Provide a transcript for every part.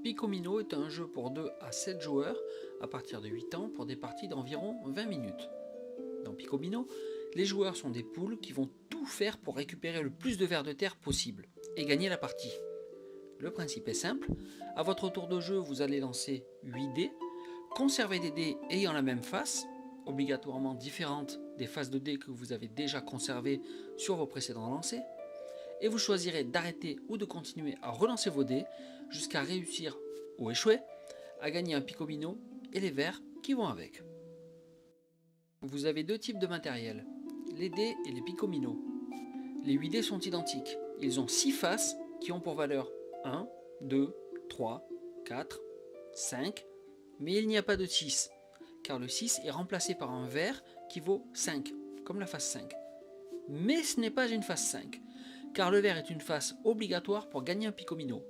Picomino est un jeu pour 2 à 7 joueurs à partir de 8 ans pour des parties d'environ 20 minutes. Dans Picomino, les joueurs sont des poules qui vont tout faire pour récupérer le plus de vers de terre possible et gagner la partie. Le principe est simple, à votre tour de jeu vous allez lancer 8 dés, conserver des dés ayant la même face, obligatoirement différentes des faces de dés que vous avez déjà conservées sur vos précédents lancers, et vous choisirez d'arrêter ou de continuer à relancer vos dés jusqu'à réussir ou échouer à gagner un Picomino et les vers qui vont avec. Vous avez deux types de matériel, les dés et les Picomino. Les 8 dés sont identiques, ils ont 6 faces qui ont pour valeur 1, 2, 3, 4, 5, mais il n'y a pas de 6, car le 6 est remplacé par un vert qui vaut 5, comme la face 5. Mais ce n'est pas une face 5, car le vert est une face obligatoire pour gagner un Picomino.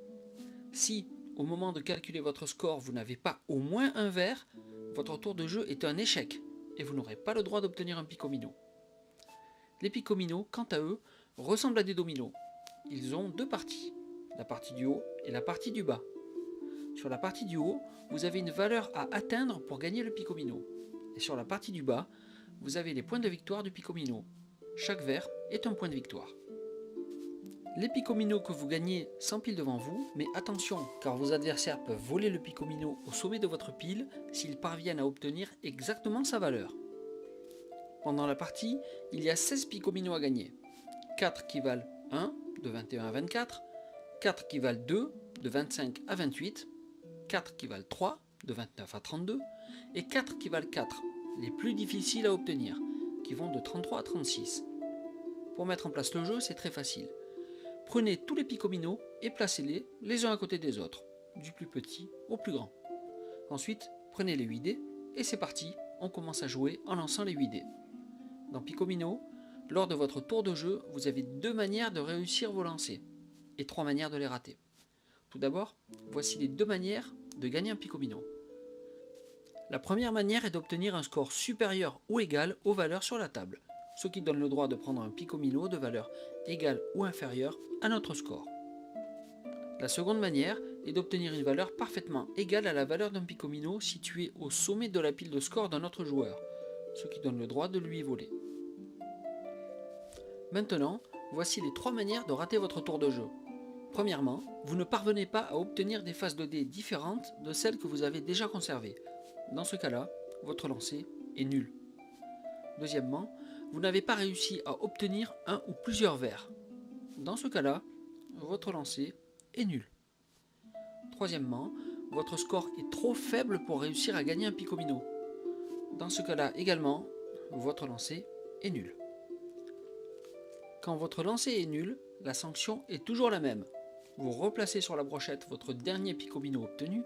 Si, au moment de calculer votre score, vous n'avez pas au moins un vert, votre tour de jeu est un échec, et vous n'aurez pas le droit d'obtenir un Picomino. Les Picomino, quant à eux, ressemblent à des dominos. Ils ont deux parties, la partie du haut et la partie du bas. Sur la partie du haut, vous avez une valeur à atteindre pour gagner le Picomino. Et sur la partie du bas, vous avez les points de victoire du Picomino. Chaque vert est un point de victoire. Les Picomino que vous gagnez s'empilent devant vous, mais attention, car vos adversaires peuvent voler le Picomino au sommet de votre pile s'ils parviennent à obtenir exactement sa valeur. Pendant la partie, il y a 16 Picomino à gagner. 4 qui valent 1, de 21 à 24, 4 qui valent 2, de 25 à 28, 4 qui valent 3, de 29 à 32, et 4 qui valent 4, les plus difficiles à obtenir, qui vont de 33 à 36. Pour mettre en place le jeu, c'est très facile. Prenez tous les Picomino et placez-les les uns à côté des autres, du plus petit au plus grand. Ensuite, prenez les 8 dés, et c'est parti, on commence à jouer en lançant les 8 dés. Dans Picomino, lors de votre tour de jeu, vous avez deux manières de réussir vos lancers, et 3 manières de les rater. Tout d'abord, voici les deux manières de gagner un Picomino. La première manière est d'obtenir un score supérieur ou égal aux valeurs sur la table, ce qui donne le droit de prendre un Picomino de valeur égale ou inférieure à notre score. La seconde manière est d'obtenir une valeur parfaitement égale à la valeur d'un Picomino situé au sommet de la pile de score d'un autre joueur, ce qui donne le droit de lui voler. Maintenant, voici les 3 manières de rater votre tour de jeu. Premièrement, vous ne parvenez pas à obtenir des faces de dés différentes de celles que vous avez déjà conservées. Dans ce cas-là, votre lancer est nul. Deuxièmement, vous n'avez pas réussi à obtenir un ou plusieurs verts. Dans ce cas-là, votre lancer est nul. Troisièmement, votre score est trop faible pour réussir à gagner un Picomino. Dans ce cas-là également, votre lancer est nul. Quand votre lancer est nul, la sanction est toujours la même. Vous replacez sur la brochette votre dernier Picomino obtenu,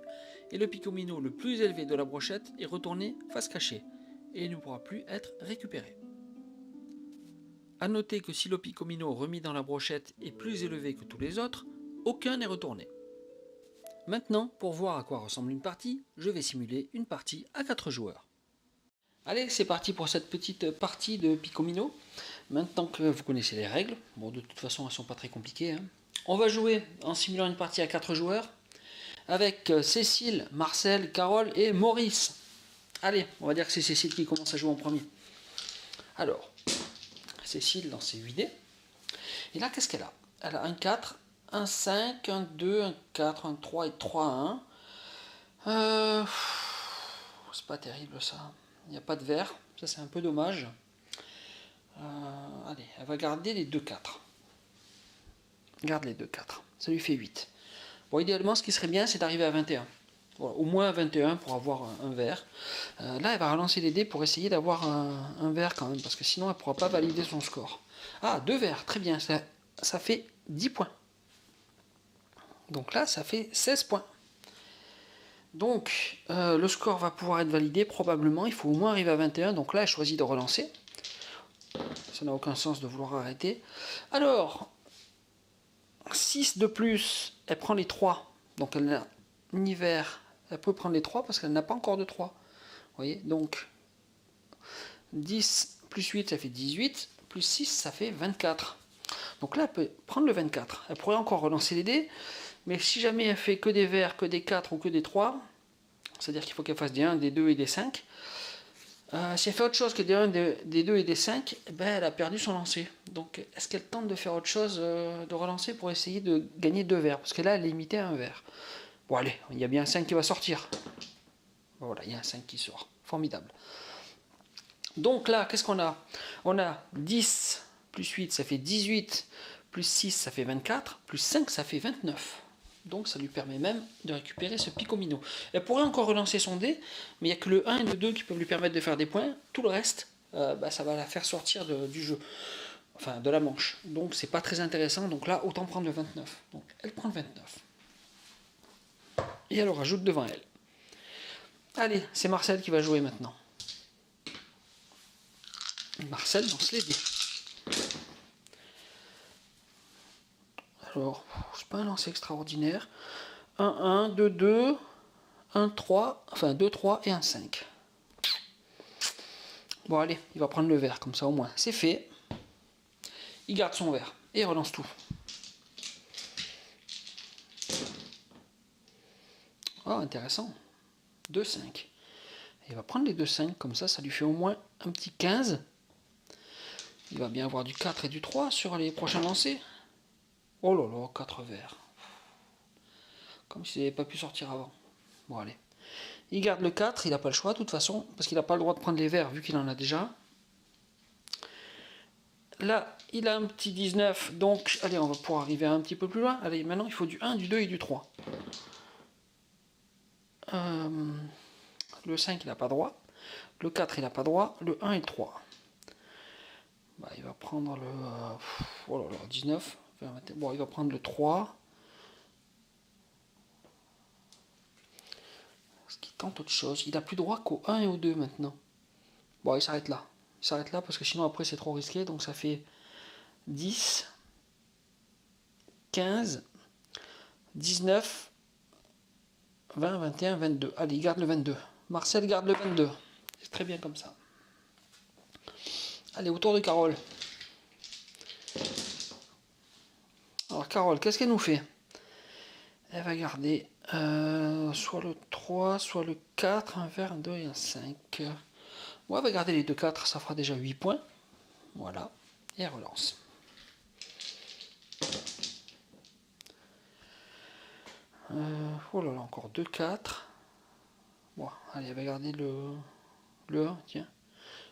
et le Picomino le plus élevé de la brochette est retourné face cachée, et il ne pourra plus être récupéré. A noter que si le Picomino remis dans la brochette est plus élevé que tous les autres, aucun n'est retourné. Maintenant, pour voir à quoi ressemble une partie, je vais simuler une partie à 4 joueurs. Allez, c'est parti pour cette petite partie de Picomino. Maintenant que vous connaissez les règles, bon de toute façon elles ne sont pas très compliquées, hein. On va jouer en simulant une partie à 4 joueurs avec Cécile, Marcel, Carole et Maurice. Allez, on va dire que c'est Cécile qui commence à jouer en premier. Alors, Cécile lance ses 8 dés. Et là, qu'est-ce qu'elle a? Elle a un 4, un 5, un 2, un 4, un 3 et 3, un 1. C'est pas terrible ça. Il n'y a pas de vert, ça c'est un peu dommage. Allez, elle va garder les 2 4. Garde les 2 4, ça lui fait 8. Bon, idéalement, ce qui serait bien, c'est d'arriver à 21. Voilà, au moins 21 pour avoir un vert. Là, elle va relancer les dés pour essayer d'avoir un vert quand même, parce que sinon, elle ne pourra pas valider son score. Ah, 2 verts, très bien, ça fait 10 points. Donc là, ça fait 16 points. Donc, le score va pouvoir être validé, probablement, il faut au moins arriver à 21, donc là, elle choisit de relancer. Ça n'a aucun sens de vouloir arrêter. Alors, 6 de plus, elle prend les 3, donc elle n'a ni vert, elle peut prendre les 3 parce qu'elle n'a pas encore de 3. Vous voyez, donc 10 plus 8, ça fait 18, plus 6, ça fait 24. Donc là, elle peut prendre le 24. Elle pourrait encore relancer les dés, Mais si jamais elle fait que des verts, que des 4 ou que des 3, c'est-à-dire qu'il faut qu'elle fasse des 1, des 2 et des 5, si elle fait autre chose que des 1, des 2 et des 5, ben elle a perdu son lancer. Donc est-ce qu'elle tente de faire autre chose, de relancer pour essayer de gagner 2 verts? Parce que là, elle est limitée à un vert. Bon allez, il y a bien un 5 qui va sortir. Voilà, il y a un 5 qui sort. Formidable. Donc là, qu'est-ce qu'on a? On a 10 plus 8, ça fait 18, plus 6, ça fait 24, plus 5, ça fait 29. Donc ça lui permet même de récupérer ce picomino. Elle pourrait encore relancer son dé, mais il n'y a que le 1 et le 2 qui peuvent lui permettre de faire des points. Tout le reste, ça va la faire sortir du jeu. Enfin, de la manche. Donc c'est pas très intéressant. Donc là, autant prendre le 29. Donc elle prend le 29. Et elle le rajoute devant elle. Allez, c'est Marcel qui va jouer maintenant. Marcel lance les dés. Alors, c'est pas un lancer extraordinaire. 1, 1, 2, 2, 1, 3, enfin 2, 3 et un 5. Bon allez, il va prendre le vert, comme ça au moins. C'est fait. Il garde son vert et il relance tout. Oh, intéressant. 2, 5. Il va prendre les 2, 5, comme ça lui fait au moins un petit 15. Il va bien avoir du 4 et du 3 sur les prochains lancers. Oh là là, 4 verts. Comme s'il n'avait pas pu sortir avant. Bon allez. Il garde le 4, il n'a pas le choix de toute façon, parce qu'il n'a pas le droit de prendre les verts vu qu'il en a déjà. Là, il a un petit 19, donc allez, on va pouvoir arriver un petit peu plus loin. Allez, maintenant il faut du 1, du 2 et du 3. Le 5, il n'a pas droit. Le 4, il n'a pas droit. Le 1 et le 3. Bah, il va prendre le... oh là là, 19. Bon, il va prendre le 3. Est-ce qu'il tente autre chose? Il n'a plus droit qu'au 1 et au 2 maintenant. Bon, il s'arrête là. Il s'arrête là parce que sinon après c'est trop risqué. Donc ça fait 10, 15, 19, 20, 21, 22. Allez, il garde le 22. Marcel garde le 22. C'est très bien comme ça. Allez, autour de Carole. Alors Carole, qu'est-ce qu'elle nous fait? Elle va garder soit le 3, soit le 4, un vert, un 2 et un 5. Bon, elle va garder les deux 4, ça fera déjà 8 points. Voilà. Et elle relance. Oh là là, encore 2 4. Bon, allez, elle va garder le 1, tiens.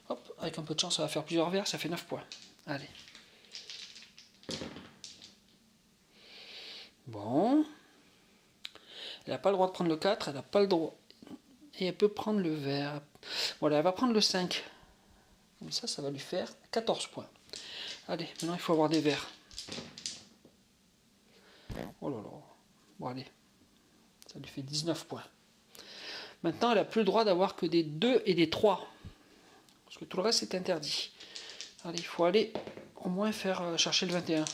Hop, avec un peu de chance, ça va faire plusieurs verts, ça fait 9 points. Allez. Bon. Elle n'a pas le droit de prendre le 4, elle n'a pas le droit. Et elle peut prendre le vert. Voilà, elle va prendre le 5. Comme ça va lui faire 14 points. Allez, maintenant il faut avoir des verts. Oh là là. Bon, allez. Ça lui fait 19 points. Maintenant, elle n'a plus le droit d'avoir que des 2 et des 3. Parce que tout le reste est interdit. Allez, il faut aller au moins faire chercher le 21.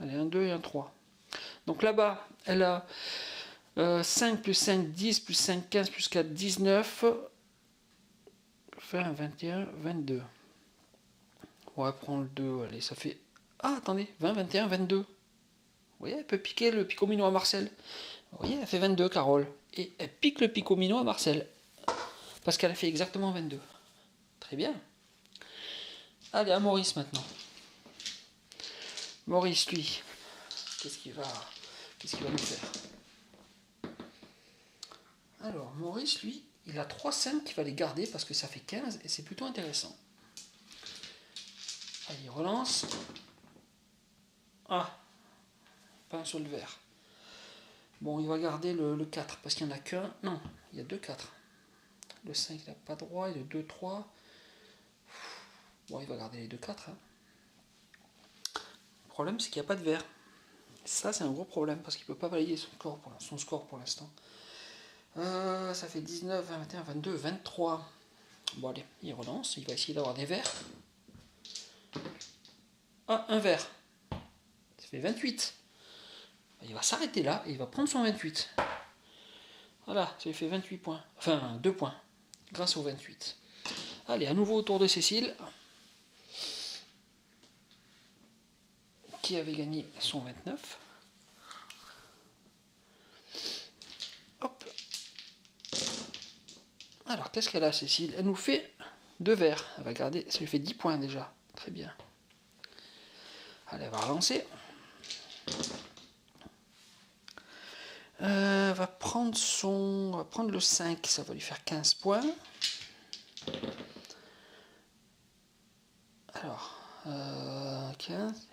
Allez, un 2 et un 3. Donc là-bas, elle a 5 plus 5, 10, plus 5, 15, plus 4, 19. 20, 21, 22. On va prendre le 2. Allez, ça fait... Ah, attendez, 20, 21, 22. Vous voyez, elle peut piquer le picomino à Marcel. Vous voyez, elle fait 22, Carole. Et elle pique le picomino à Marcel. Parce qu'elle a fait exactement 22. Très bien. Allez, à Maurice maintenant. Maurice, lui, qu'est-ce qu'il va nous faire? Alors, Maurice, lui, il a 3 5 qu'il va les garder parce que ça fait 15 et c'est plutôt intéressant. Allez, il relance. Ah, pas un seul vert. Bon, il va garder le 4 parce qu'il n'y en a qu'un. Non, il y a 2 4. Le 5, il n'a pas droit. Et le 2, 3. Bon, il va garder les 2 4. Hein. Le problème, c'est qu'il n'y a pas de vert. Ça, c'est un gros problème parce qu'il ne peut pas valider son score pour l'instant. Ça fait 19, 21, 22, 23. Bon, allez, il relance. Il va essayer d'avoir des verts. Ah, un vert. Ça fait 28. Il va s'arrêter là et il va prendre son 28. Voilà, ça lui fait 28 points. Enfin, 2 points. Grâce au 28. Allez, à nouveau au tour de Cécile. qui avait gagné son 29. Hop. Alors, qu'est-ce qu'elle a, Cécile? Elle nous fait 2 verts. Elle va garder, ça lui fait 10 points déjà. Très bien. Allez, elle va relancer. Va prendre le 5, ça va lui faire 15 points. Alors, 15,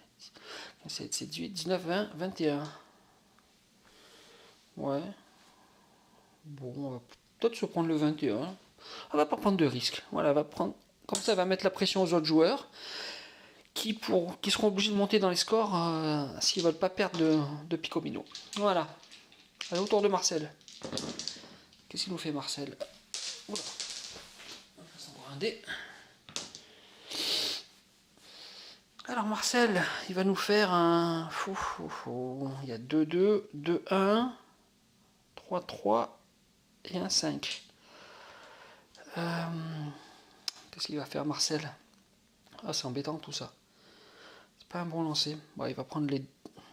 17, 18, 19, 20, 21. Ouais. Bon, on va peut-être se prendre le 21. Elle va pas prendre de risque. Voilà, elle va prendre. Comme ça, elle va mettre la pression aux autres joueurs qui seront obligés de monter dans les scores s'ils veulent pas perdre de Piccolino. Voilà. Allez, au tour de Marcel. Qu'est-ce qu'il nous fait, Marcel? Oula. On passe encore un dé. Alors Marcel, il va nous faire un... Il y a 2-2, 2-1, 3-3 et un 5. Qu'est-ce qu'il va faire Marcel? Ah, c'est embêtant tout ça. C'est pas un bon lancer. Bon, il va prendre les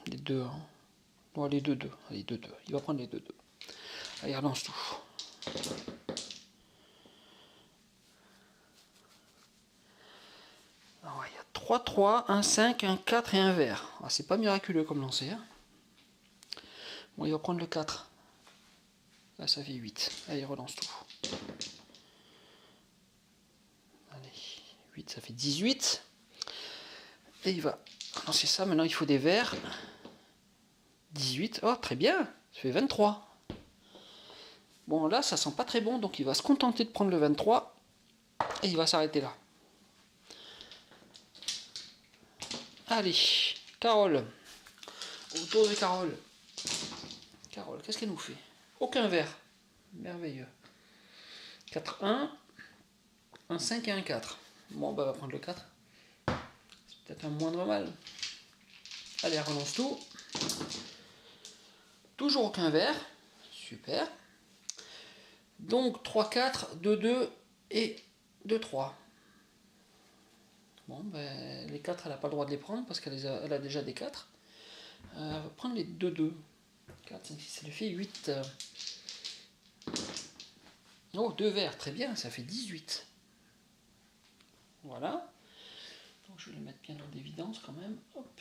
2. Hein. Non, les 2-2. Les 2-2. Il va prendre les 2-2. Allez, il relance tout. Alors, il y a 3-3, un 5, un 4 et un vert. Ah, c'est pas miraculeux comme lancer. Hein. Bon, il va prendre le 4. Là, ça fait 8. Allez, il relance tout. Allez, 8, ça fait 18. Et il va lancer ça. Maintenant, il faut des verts. 18. Oh, très bien. Ça fait 23. Bon, là, ça sent pas très bon. Donc, il va se contenter de prendre le 23. Et il va s'arrêter là. Allez, Carole. Autour de Carole. Carole, qu'est-ce qu'elle nous fait? Aucun vert. Merveilleux. 4-1. Un 5 et un 4. Bon, bah, on va prendre le 4. C'est peut-être un moindre mal. Allez, relance tout. Toujours aucun vert. Super. Donc 3-4, 2-2 et 2-3. Bon, ben, les 4, elle n'a pas le droit de les prendre parce qu'elle a déjà des 4. Elle va prendre les 2-2. 4, 5, 6, ça lui fait 8. Oh, 2 verts, très bien, ça fait 18. Voilà. Donc je vais les mettre bien en évidence quand même. Hop.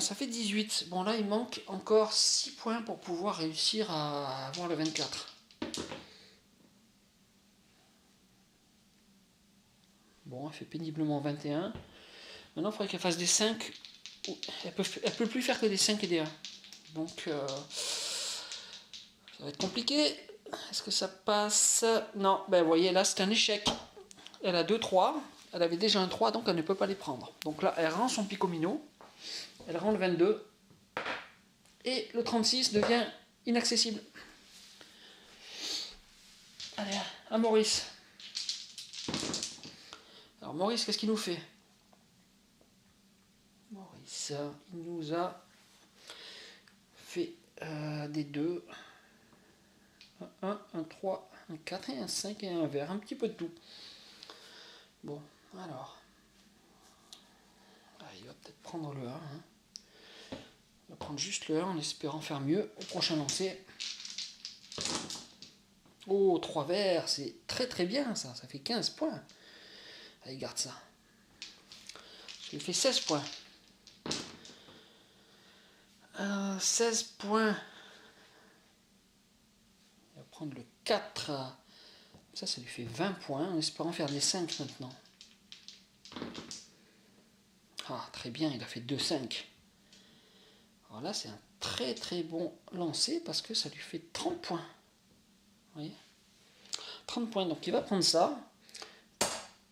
Ça fait 18. Bon, là, il manque encore 6 points pour pouvoir réussir à avoir le 24. Bon, elle fait péniblement 21. Maintenant, il faudrait qu'elle fasse des 5. Elle peut plus faire que des 5 et des 1. Donc, ça va être compliqué. Est-ce que ça passe? Non, ben vous voyez, là, c'est un échec. Elle a 2-3. Elle avait déjà un 3, donc elle ne peut pas les prendre. Donc là, elle rend son Piccolino. Elle rend le 22. Et le 36 devient inaccessible. Allez, à Maurice. Alors Maurice, qu'est-ce qu'il nous fait? Maurice, il nous a fait des 2. Un 1, un 3, un 4 et un 5 et un vert. Un petit peu de tout. Bon, alors. Ah, il va peut-être prendre le 1. Hein. Il va prendre juste le 1 en espérant faire mieux au prochain lancer. Oh, 3 verts, c'est très très bien ça. Ça fait 15 points. Allez, garde ça. Je lui fais 16 points. 16 points. Il va prendre le 4. Ça lui fait 20 points. En espérant faire des 5 maintenant. Ah, très bien, il a fait 2-5. Alors là, c'est un très très bon lancer parce que ça lui fait 30 points. Vous voyez, 30 points. Donc il va prendre ça.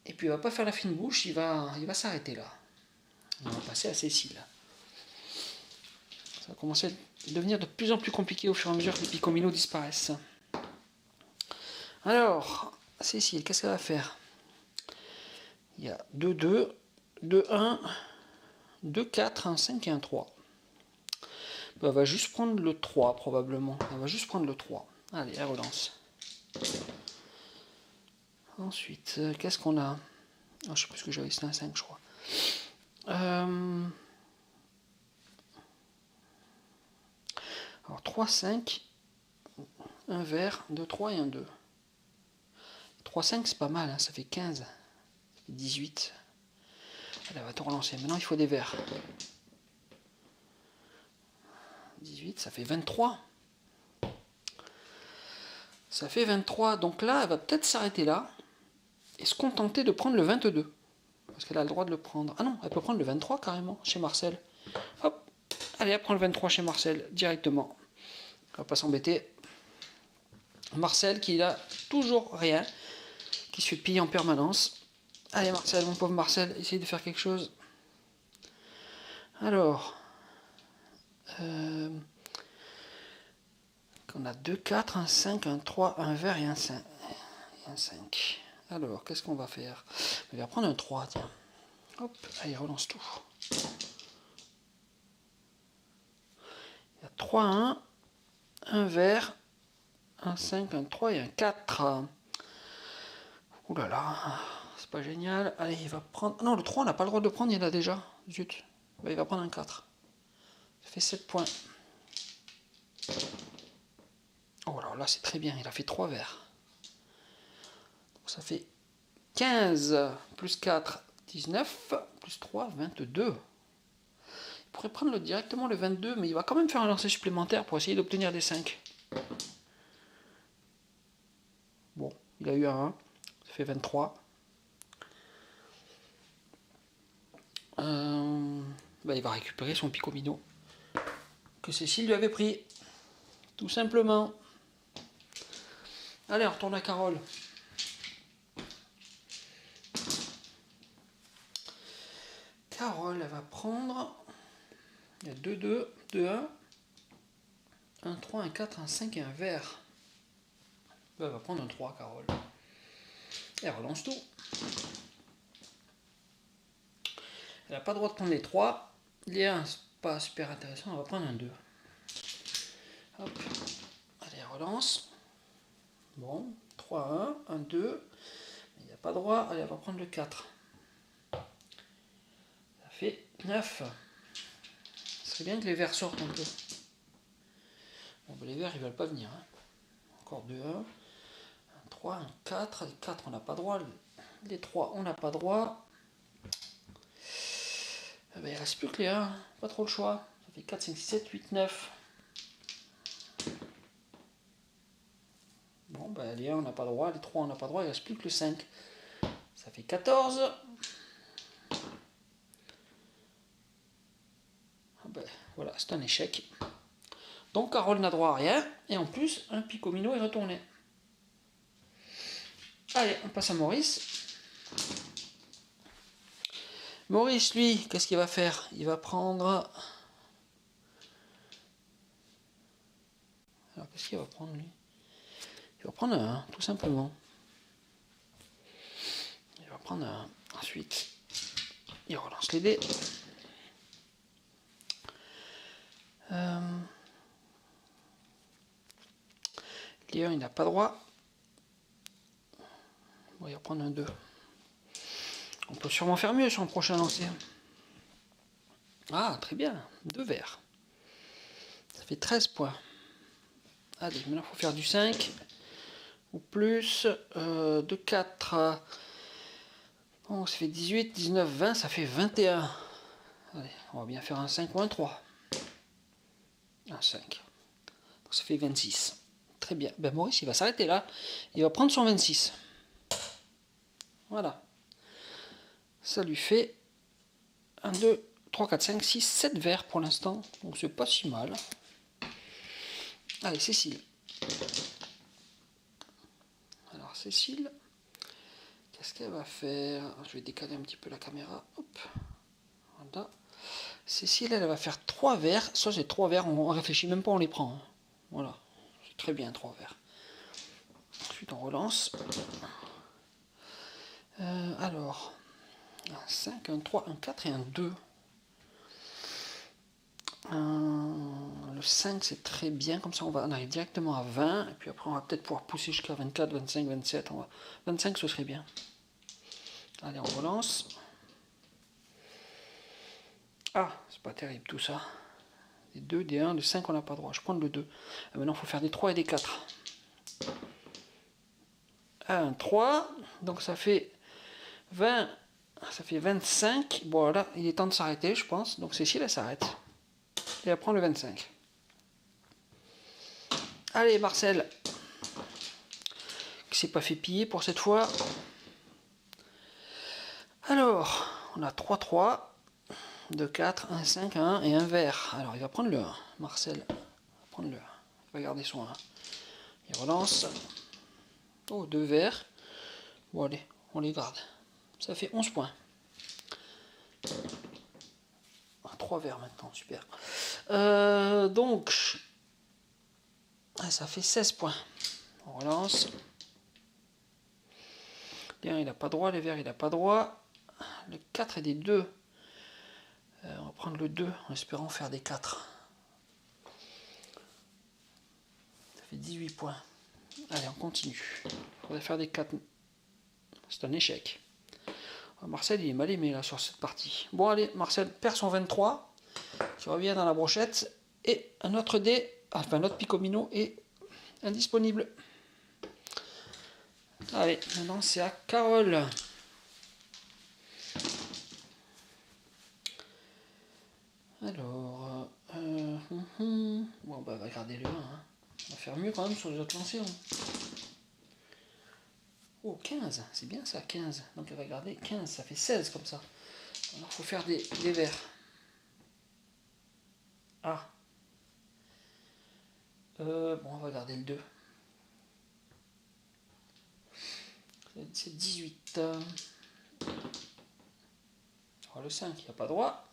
Et puis il va pas faire la fine bouche, il va s'arrêter là. On va passer à Cécile. Ça va commencer à devenir de plus en plus compliqué au fur et à mesure que les Piccolino disparaissent. Alors, Cécile, qu'est-ce qu'elle va faire? Il y a 2-2, 2-1, 2-4, un 5 et un 3. Elle va juste prendre le 3 probablement. Elle va juste prendre le 3. Allez, elle relance. Ensuite, qu'est-ce qu'on a? Je sais plus ce que j'avais, c'était un 5 je crois. Alors 3, 5, un vert, 2, 3 et un 2. 3, 5 c'est pas mal, hein, ça fait 15, ça fait 18. Elle va tout relancer. Maintenant il faut des verts. 18, ça fait 23. Ça fait 23, donc là elle va peut-être s'arrêter là et se contenter de prendre le 22. Parce qu'elle a le droit de le prendre. Ah non, elle peut prendre le 23 carrément chez Marcel. Hop, allez, elle prend le 23 chez Marcel directement. On va pas s'embêter. Marcel qui n'a toujours rien, qui se fait piller en permanence. Allez Marcel, mon pauvre Marcel, essaye de faire quelque chose. Alors, on a 2, 4, un 5, un 3, un vert et un 5. Et un 5. Alors, qu'est-ce qu'on va faire? On va prendre un 3, tiens. Hop, allez, relance tout. Il y a 3, 1, un vert, un 5, un 3 et un 4. Ouh là là, c'est pas génial. Allez, il va prendre... Non, le 3, on n'a pas le droit de le prendre, il y en a déjà. Zut. Il va prendre un 4. Ça fait 7 points. Oh alors là, c'est très bien, il a fait 3 verts. Donc ça fait 15 plus 4, 19, plus 3, 22. Il pourrait prendre directement le 22, mais il va quand même faire un lancer supplémentaire pour essayer d'obtenir des 5. Bon, il a eu un 1, ça fait 23. Il va récupérer son picomino que Cécile lui avait pris. Tout simplement. Allez, on retourne à Carole. Carole, elle va prendre... Il y a 2, 2, 2, 1, 1, 3, un 4, un 5 et un vert. Elle va prendre un 3, Carole. Et elle relance tout. Elle n'a pas le droit de prendre les 3. Les 1, c'est pas super intéressant. Elle va prendre un 2. Hop. Allez, elle relance. Bon, 3, 1, 1, 2. Il n'y a pas droit. Allez, elle va prendre le 4. Ça fait 9. Ce serait bien que les verts sortent un peu. Bon, les verts, ils veulent pas venir. Hein. Encore 2, 1. 3, un 4, les 4 on n'a pas droit, les 3 on n'a pas droit. Il ne reste plus que les 1, pas trop le choix. Ça fait 4, 5, 6, 7, 8, 9. Bon, les 1 on n'a pas droit, les 3 on n'a pas droit, il ne reste plus que le 5. Ça fait 14. Voilà, c'est un échec. Donc Carole n'a droit à rien, et en plus, un picomino est retourné. Allez, on passe à Maurice. Maurice, lui, qu'est-ce qu'il va faire? Il va prendre... Alors, qu'est-ce qu'il va prendre, lui? Il va prendre un 1, tout simplement. Il va prendre un 1. Ensuite, il relance les dés. Les 1, il n'a pas droit. Bon, il va prendre un 2. On peut sûrement faire mieux sur le prochain lancer. Ah, très bien. 2 verts. Ça fait 13 points. Allez, maintenant il faut faire du 5. Ou plus. De 4. Bon, ça fait 18, 19, 20. Ça fait 21. Allez, on va bien faire un 5 ou un 3. Un 5. Donc ça fait 26. Très bien. Ben Maurice, il va s'arrêter là. Il va prendre son 26. Voilà. Ça lui fait 1, 2, 3, 4, 5, 6, 7 verres pour l'instant. Donc c'est pas si mal. Allez, Cécile. Alors Cécile, qu'est-ce qu'elle va faire? Je vais décaler un petit peu la caméra. Hop. Voilà. Cécile, elle va faire 3 verres. Ça, c'est 3 verres. On réfléchit même pas, on les prend. Hein. Voilà. C'est très bien, 3 verres. Ensuite, on relance. Alors, un 5, un 3, un 4 et un 2. Le 5, c'est très bien. Comme ça, on arrive directement à 20. Et puis après, on va peut-être pouvoir pousser jusqu'à 24, 25, 27. 25, ce serait bien. Allez, on relance. Ah, c'est pas terrible tout ça. Des 2, des 1, des 5, on n'a pas droit. Je prends le 2. Maintenant, il faut faire des 3 et des 4. 1, 3. Donc ça fait 20. Ça fait 25. Bon, là, il est temps de s'arrêter, je pense. Donc Cécile, elle s'arrête. Et elle prend le 25. Allez, Marcel. Qui s'est pas fait piller pour cette fois. Alors, on a 3, 3. 2, 4, 1, 5, 1 et un vert. Alors, il va prendre le 1. Marcel va prendre le 1. Il va garder son 1. Il relance. Oh, 2 verts. Bon, allez, on les garde. Ça fait 11 points. 3 verts maintenant, super. Donc, ça fait 16 points. On relance. Bien, il n'a pas droit, les verts, il n'a pas droit. Le 4 et des 2. On va prendre le 2 en espérant faire des 4. Ça fait 18 points. Allez, on continue. Il faudrait faire des 4. C'est un échec. Marcel, il est mal aimé là sur cette partie. Bon, allez, Marcel perd son 23. Qui revient dans la brochette. Et un autre dé, enfin un autre picomino est indisponible. Allez, maintenant c'est à Carole. Alors, bon, bah, on va garder le 1. Hein. On va faire mieux quand même sur les autres lancers. Hein. Oh, 15, c'est bien ça, 15. Donc elle va garder 15, ça fait 16 comme ça. Alors il faut faire des verts. Ah. Bon, on va garder le 2. C'est 18. Alors le 5, il n'y a pas droit.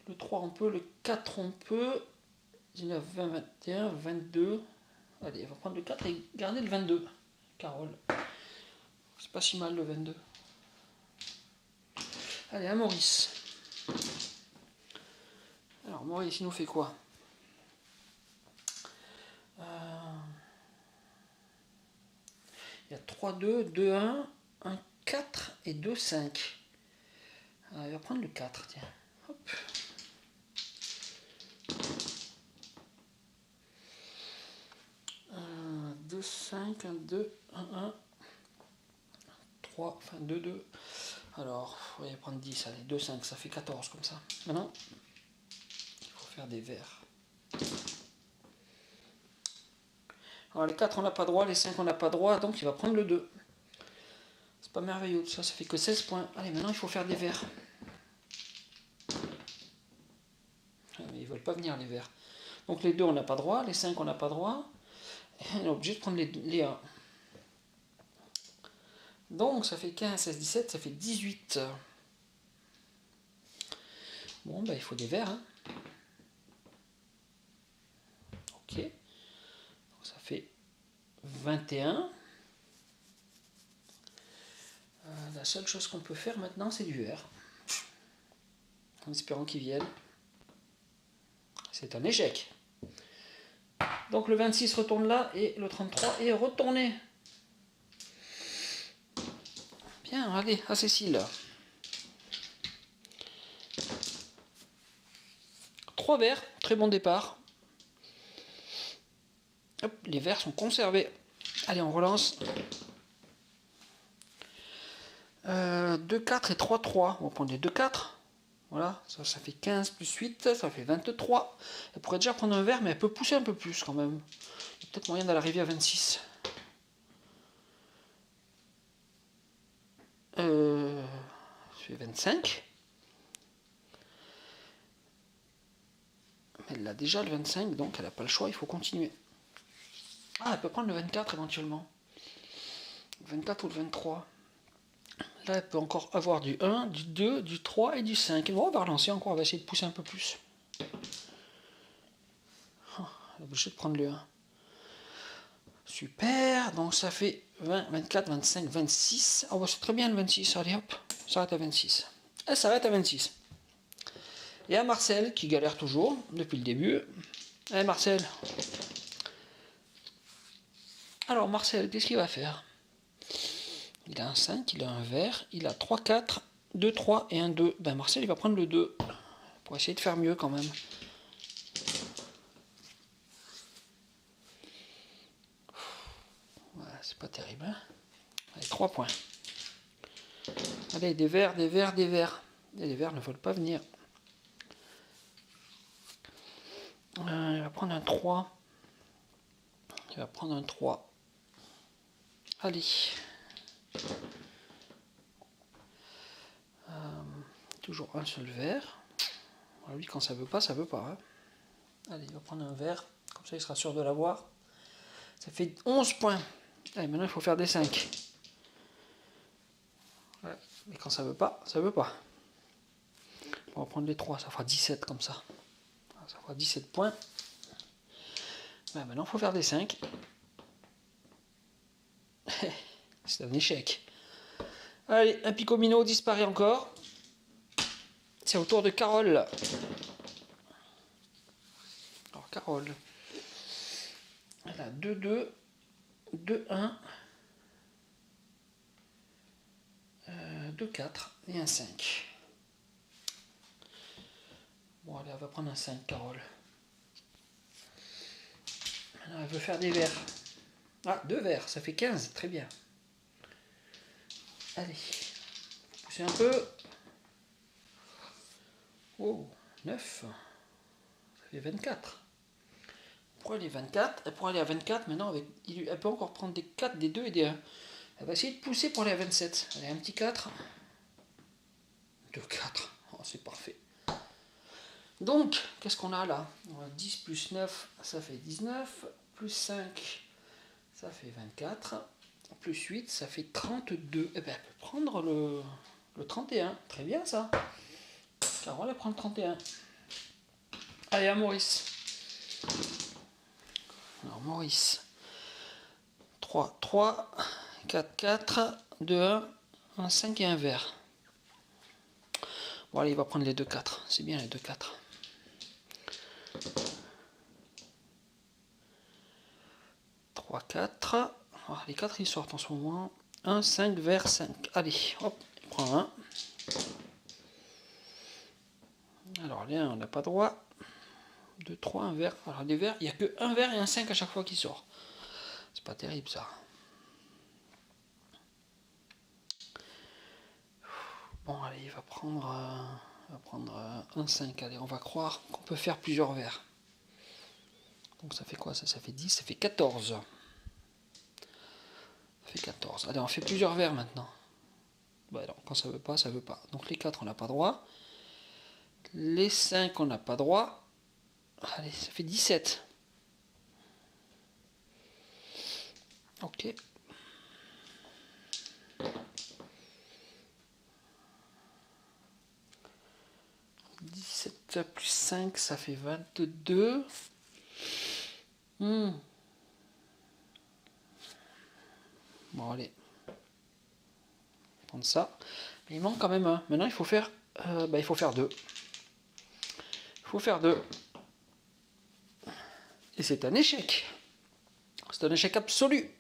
Le 3, on peut. Le 4, on peut. 19, 20, 21, 22. Allez, on va prendre le 4 et garder le 22. Carole. C'est pas si mal le 22. Allez, à Maurice. Alors, Maurice, il nous fait quoi? Il y a 3, 2, 2, 1, 1, 4 et 2, 5. Alors, il va prendre le 4, tiens. Hop. 2, 5, 1, 2, 1, 1, 3, enfin 2, 2. Alors, il va prendre 10, allez, 2, 5, ça fait 14 comme ça. Maintenant, il faut faire des verts. Alors, les 4, on n'a pas droit, les 5, on n'a pas droit, donc il va prendre le 2. C'est pas merveilleux, ça fait que 16 points. Allez, maintenant, il faut faire des verts. Mais ils veulent pas venir, les verts. Donc, les 2, on n'a pas droit, les 5, on n'a pas droit. Et on est obligé de prendre les 1. Donc, ça fait 15, 16, 17, ça fait 18. Bon, bah, il faut des verts. Hein. Ok. Donc, ça fait 21. La seule chose qu'on peut faire maintenant, c'est du vert. En espérant qu'ils viennent. C'est un échec. Donc le 26 retourne là et le 33 est retourné. Bien, allez, à Cécile. 3 verts, très bon départ. Hop, les verts sont conservés. Allez, on relance. 2, 4 et 3, 3. On va prendre les 2, 4. Voilà, ça fait 15 plus 8, ça fait 23. Elle pourrait déjà prendre un vert, mais elle peut pousser un peu plus quand même. Il y a peut-être moyen d'aller arriver à 26. Ça fait 25. Elle a déjà le 25, donc elle n'a pas le choix, il faut continuer. Ah, elle peut prendre le 24 éventuellement. Le 24 ou le 23. Là, elle peut encore avoir du 1, du 2, du 3 et du 5. Bon, on va relancer encore, on va essayer de pousser un peu plus. Oh, elle est obligée de prendre le 1. Super, donc ça fait 20, 24, 25, 26. Oh, bah, c'est très bien le 26, allez hop, ça s'arrête à 26. Elle s'arrête à 26. Et à Marcel, qui galère toujours, depuis le début. Allez Marcel. Alors Marcel, qu'est-ce qu'il va faire? Il a un 5, il a un vert, il a 3, 4, 2, 3 et un 2. Ben Marcel, il va prendre le 2. pour essayer de faire mieux quand même. Voilà, c'est pas terrible. Hein. Allez, 3 points. Allez, des verts, des verts, des verts. Et les verts ne veulent pas venir. Il va prendre un 3. Il va prendre un 3. Allez. Toujours un seul vert. Alors lui, quand ça veut pas, ça veut pas. Hein. Allez, il va prendre un vert. Comme ça, il sera sûr de l'avoir. Ça fait 11 points. Allez, maintenant, il faut faire des 5. Ouais. Mais quand ça veut pas, ça veut pas. On va prendre les 3. Ça fera 17 comme ça. Ça fera 17 points. Ben, maintenant, il faut faire des 5. C'est un échec. Allez, un Picomino disparaît encore. C'est au tour de Carole. Alors, Carole. Elle a 2-2, 2-1, 2-4 et un 5. Bon, allez, elle va prendre un 5, Carole. Maintenant, elle veut faire des verts. Ah, 2 verts, ça fait 15, très bien. Allez, poussez un peu. Oh, 9. Ça fait 24. Pour aller 24, et pour aller à 24, maintenant, elle peut encore prendre des 4, des 2 et des 1. Elle va essayer de pousser pour aller à 27. Allez, un petit 4. 2, 4. Oh, c'est parfait. Donc, qu'est-ce qu'on a là? 10 plus 9, ça fait 19. Plus 5, ça fait 24. Plus 8, ça fait 32. Eh bien, elle peut prendre le 31. Très bien, ça. Carole, elle prend le 31. Allez, à Maurice. Alors, Maurice. 3, 3, 4, 4, 2, 1, un 5 et un vert. Bon, allez, il va prendre les 2, 4. C'est bien, les 2, 4. Trois, 4. Oh, les 4, ils sortent en ce moment. 1, 5, vert, 5. Allez, hop, il prend un. Alors, les 1, on n'a pas droit. 2, 3, un vert. Alors, les verts, il n'y a que un vert et un 5 à chaque fois qui sort. C'est pas terrible, ça. Bon, allez, il va prendre un 5. Allez, on va croire qu'on peut faire plusieurs verts. Donc, ça fait quoi, ça? Ça fait 10, ça fait 14. Ça fait 14. Allez, on fait plusieurs verts maintenant. Bah non, quand ça veut pas, ça veut pas. Donc, les 4, on n'a pas droit. Les 5, on n'a pas droit. Allez, ça fait 17. Ok. 17 plus 5, ça fait 22. Bon, allez. Prendre ça. Mais il manque quand même un. Maintenant, il faut faire 2. Il faut faire 2. Et c'est un échec. C'est un échec absolu.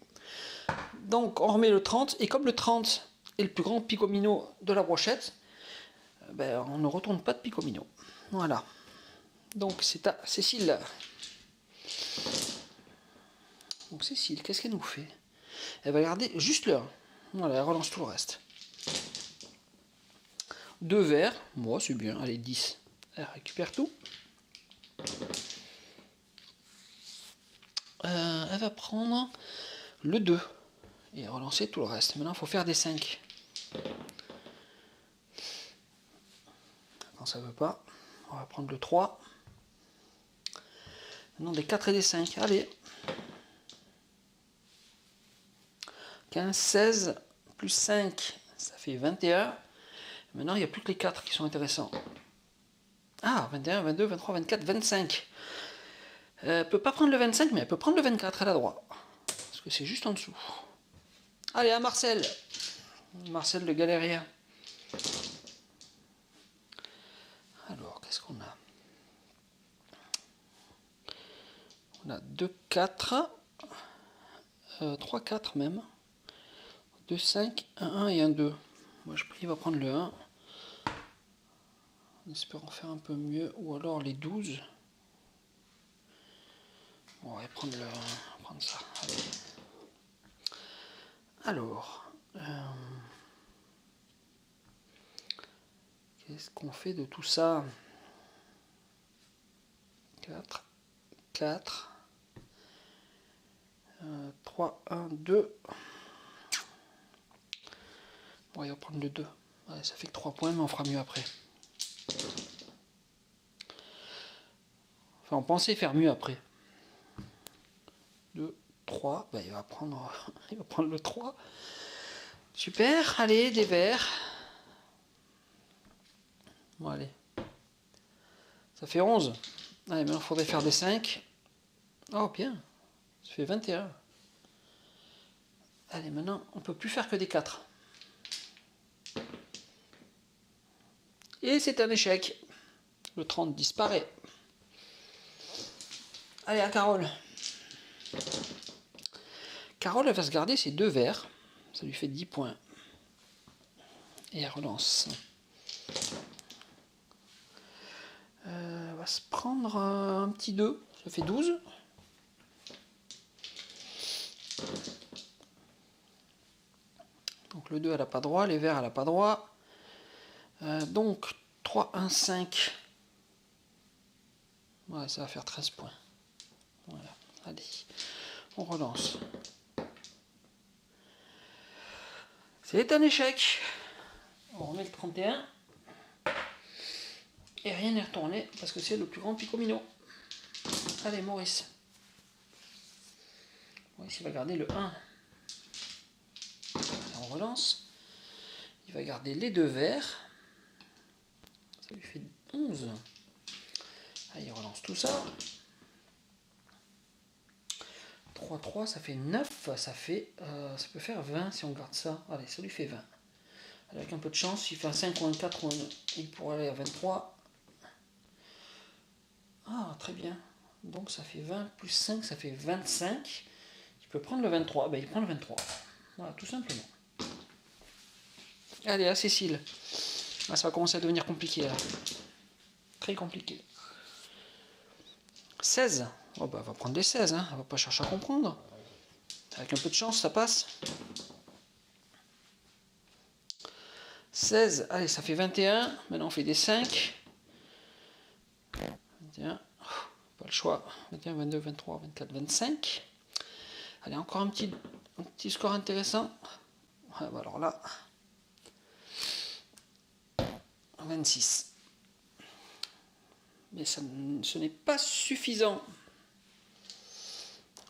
Donc, on remet le 30. Et comme le 30 est le plus grand Picomino de la brochette, on ne retourne pas de Picomino. Voilà. Donc, c'est à Cécile. Donc, Cécile, qu'est-ce qu'elle nous fait? Elle va garder juste le 1. Voilà, elle relance tout le reste. 2 verts. Moi, c'est bien. Allez, 10. Elle récupère tout. Elle va prendre le 2 et relancer tout le reste. Maintenant, il faut faire des 5. Quand ça ne veut pas, on va prendre le 3. Maintenant, des 4 et des 5. Allez. 15, 16, plus 5, ça fait 21. Maintenant, il n'y a plus que les 4 qui sont intéressants. Ah, 21, 22, 23, 24, 25. Elle ne peut pas prendre le 25, mais elle peut prendre le 24, elle a droit. Parce que c'est juste en dessous. Allez, à Marcel. Marcel le galérien. Alors, qu'est-ce qu'on a? On a 2, 4. 3, 4 même. 2, 5, 1, 1 et 1, 2. Moi, je prie, il va prendre le 1. en espérant faire un peu mieux, ou alors les 12. Bon, on va prendre ça. Allez. Alors, qu'est-ce qu'on fait de tout ça? 4, 4, 3, 1, 2. Bon, il va prendre le 2. Ouais, ça fait que 3 points, mais on fera mieux après. Enfin, on pensait faire mieux après. 2, 3. Bah, il va prendre le 3. Super, allez, des verts. Bon, allez. Ça fait 11. Allez, maintenant, il faudrait faire des 5. Oh, bien. Ça fait 21. Allez, maintenant, on peut plus faire que des 4. Et c'est un échec. Le 30 disparaît. Allez, à Carole. Carole, elle va se garder ses 2 verts. Ça lui fait 10 points. Et elle relance. Elle va se prendre un petit 2. Ça fait 12. Donc le 2, elle n'a pas droit. Les verts, elle n'a pas droit. Donc 3, 1, 5. Ouais, ça va faire 13 points. Voilà. Allez, on relance. C'est un échec. On remet le 31. Et rien n'est retourné parce que c'est le plus grand picomino. Allez, Maurice. Maurice, il va garder le 1. On relance. Il va garder les 2 verts. Ça lui fait 11. Allez, il relance tout ça. 3, 3, ça fait 9. Ça peut faire 20 si on garde ça. Allez, ça lui fait 20. Avec un peu de chance, il fait un 5 ou un 4, il pourrait aller à 23. Ah, très bien. Donc ça fait 20 plus 5, ça fait 25. Il peut prendre le 23. Ben, il prend le 23. Voilà, tout simplement. Allez, à Cécile. Ah, ça va commencer à devenir compliqué là. Très compliqué. 16. Oh, bah, elle va prendre des 16. Hein. Elle va pas chercher à comprendre. Avec un peu de chance, ça passe. 16. Allez, ça fait 21. Maintenant, on fait des 5. 21. Pas le choix. 21, 22, 23, 24, 25. Allez, encore un petit score intéressant. Ouais, bah alors là, 26. Mais ce n'est pas suffisant.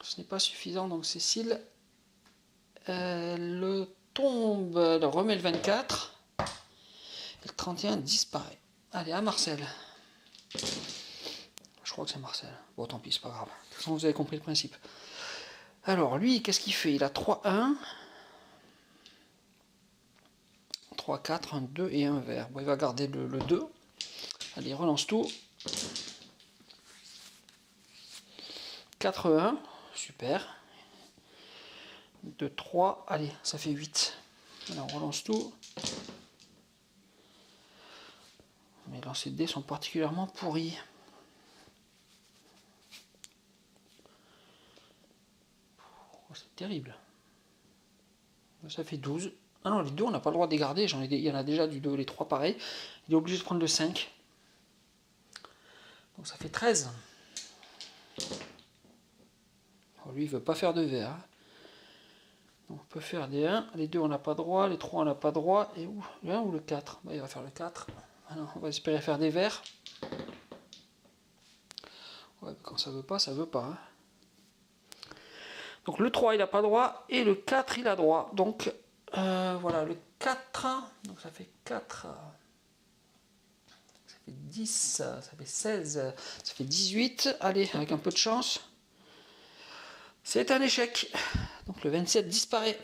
Ce n'est pas suffisant, donc Cécile, elle tombe, elle remet le 24. Et le 31 disparaît. Allez, à Marcel. Je crois que c'est Marcel. Bon, tant pis, c'est pas grave. De toute façon, vous avez compris le principe. Alors, lui, qu'est-ce qu'il fait? Il a 3, 1. 3, 4, 1, 2 et un vert. Bon, il va garder le 2. Allez, il relance tout. 4, 1. Super. 2, 3. Allez, ça fait 8. Alors, on relance tout. Mais lancers de dés sont particulièrement pourris. Oh, c'est terrible. Ça fait 12. Ah non, les 2, on n'a pas le droit de les garder. Il y en a déjà du 2, les 3 pareil. Il est obligé de prendre le 5. Donc ça fait 13. Alors, lui, il ne veut pas faire de vert. Hein. Donc, on peut faire des 1. Les 2, on n'a pas droit. Les 3, on n'a pas droit. Et où le 1 ou le 4? Bah, il va faire le 4. Alors, on va espérer faire des verts. Ouais, quand ça veut pas, ça veut pas. Hein. Donc le 3, il n'a pas droit. Et le 4, il a droit. Donc, voilà, le 4. Donc ça fait 4. Ça fait 10. Ça fait 16. Ça fait 18. Allez, avec un peu de chance. C'est un échec. Donc le 27 disparaît.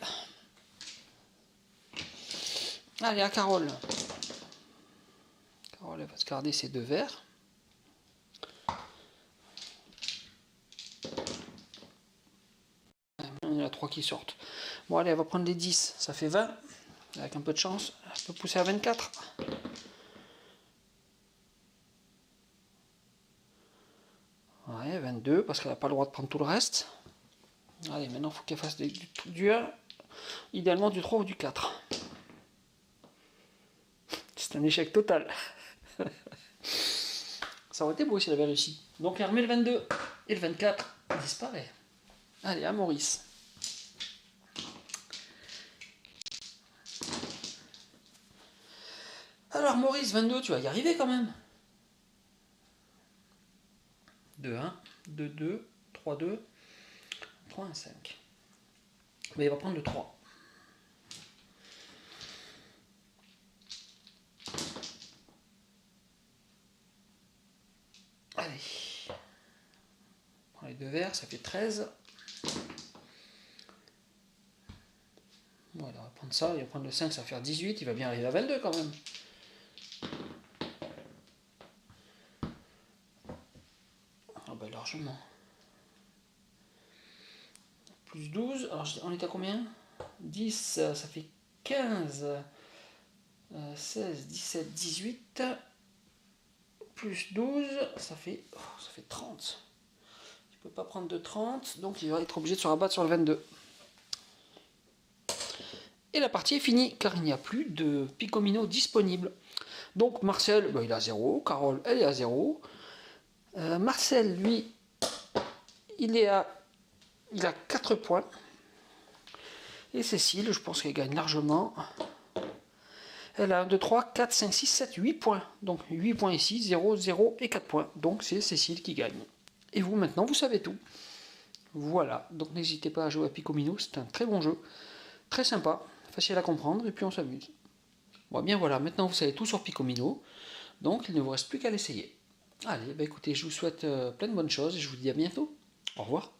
Allez, à Carole. Carole, elle va se garder ses 2 verts. Il y en a 3 qui sortent. Bon, allez, elle va prendre les 10. Ça fait 20. Avec un peu de chance, elle peut pousser à 24. Ouais, 22, parce qu'elle n'a pas le droit de prendre tout le reste. Allez, maintenant, il faut qu'elle fasse du 1. Idéalement du 3 ou du 4. C'est un échec total. Ça aurait été beau si elle avait réussi. Donc elle remet le 22. Et le 24 disparaît. Allez, à Maurice. Alors Maurice, 22, tu vas y arriver quand même. 2, 1, 2, 2, 3, 2, 3, 1, 5. Mais il va prendre le 3. Allez. On prend les deux verres, ça fait 13. Voilà, on va prendre ça, il va prendre le 5, ça va faire 18. Il va bien arriver à 22 quand même. Ah bah largement. Plus 12, alors on est à combien? 10, ça fait 15, 16, 17, 18, plus 12, ça fait 30. Tu peux pas prendre de 30, donc il va être obligé de se rabattre sur le 22. Et la partie est finie, car il n'y a plus de Picomino disponible. Donc Marcel, bah, il est à 0, Carole, elle est à 0. Marcel, lui, il a 4 points. Et Cécile, je pense qu'elle gagne largement. Elle a 1, 2, 3, 4, 5, 6, 7, 8 points. Donc 8 points ici, 0, 0 et 4 points. Donc c'est Cécile qui gagne. Et vous, maintenant, vous savez tout. Voilà, donc n'hésitez pas à jouer à Picomino, c'est un très bon jeu. Très sympa, facile à comprendre, et puis on s'amuse. Bon, bien voilà, maintenant vous savez tout sur Picomino. Donc il ne vous reste plus qu'à l'essayer. Allez, bah écoutez, je vous souhaite plein de bonnes choses et je vous dis à bientôt. Au revoir.